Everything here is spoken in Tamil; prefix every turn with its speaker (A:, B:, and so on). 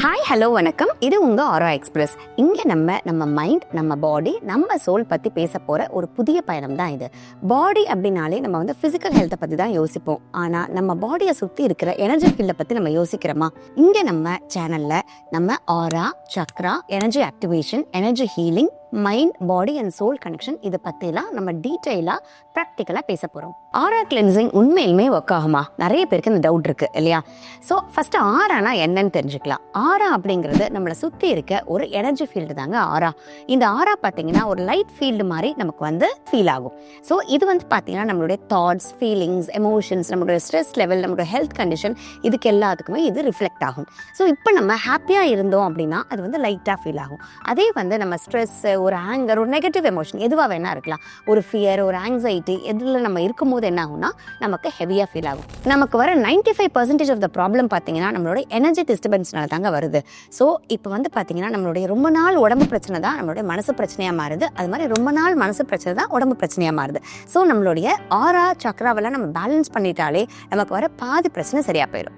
A: ஹாய் ஹலோ வணக்கம். இது உங்கள் ஆரா எக்ஸ்பிரஸ். இங்கே நம்ம மைண்ட், நம்ம பாடி, நம்ம சோல் பற்றி பேச போகிற ஒரு புதிய பயணம் தான் இது. பாடி அப்படின்னாலே நம்ம வந்து ஃபிசிக்கல் ஹெல்த்தை பற்றி தான் யோசிப்போம். ஆனால் நம்ம பாடியை சுற்றி இருக்கிற எனர்ஜி ஃபீல்டை பற்றி நம்ம யோசிக்கிறோமா? இங்கே நம்ம சேனலில் நம்ம aura, chakra, energy activation, energy healing, mind, body and soul connection இதை பற்றிலாம் நம்ம டீட்டெயிலாக ப்ராக்டிக்கலாக பேச போகிறோம். ஆரா கிளென்சிங் உண்மையிலுமே ஒர்க் ஆகுமா? நிறைய பேருக்கு இந்த டவுட் இருக்குது இல்லையா? ஸோ ஃபஸ்ட்டு ஆரானா என்னன்னு தெரிஞ்சுக்கலாம். ஆரா அப்படிங்கிறது நம்மளை சுற்றி இருக்க ஒரு எனர்ஜி ஃபீல்டு தாங்க ஆரா. இந்த ஆரா பார்த்தீங்கன்னா ஒரு லைட் ஃபீல்டு மாதிரி நமக்கு வந்து ஃபீல் ஆகும். ஸோ இது வந்து பார்த்தீங்கன்னா நம்மளுடைய தாட்ஸ், ஃபீலிங்ஸ், எமோஷன்ஸ், நம்மளுடைய ஸ்ட்ரெஸ் லெவல், நம்மளுடைய ஹெல்த் கண்டிஷன், இதுக்கு எல்லாத்துக்குமே இது ரிஃப்ளெக்ட் ஆகும். ஸோ இப்போ நம்ம ஹாப்பியாக இருந்தோம் அப்படின்னா அது வந்து லைட்டாக ஃபீல் ஆகும். அதே வந்து நம்ம ஸ்ட்ரெஸ், ஒரு ஆங்கர், ஒரு நெகட்டிவ் எமோஷன் எதுவாக வேணா இருக்கலாம், ஒரு ஃபியர், ஒரு ஆங்ஸைட்டி, எதில் நம்ம இருக்கும்போது என்ன ஆகும்னா நமக்கு ஹெவியாக ஃபீல் ஆகும். நமக்கு வர 95% ஆஃப் த ப்ராப்ளம் பார்த்தீங்கன்னா நம்மளோட எனர்ஜி டிஸ்டர்பன்ஸ்னால தாங்க வருது. ஸோ இப்போ வந்து பார்த்தீங்கன்னா நம்மளுடைய ரொம்ப நாள் உடம்பு பிரச்சனை தான் நம்மளுடைய மனசு பிரச்சனையாக மாறுது. அது மாதிரி ரொம்ப நாள் மனசு பிரச்சனை தான் உடம்பு பிரச்சனையாக மாறுது. ஸோ நம்மளுடைய ஆரா சக்ராவெல்லாம் நம்ம பேலன்ஸ் பண்ணிட்டாலே நமக்கு வர பாதி பிரச்சனை சரியாக போயிடும்.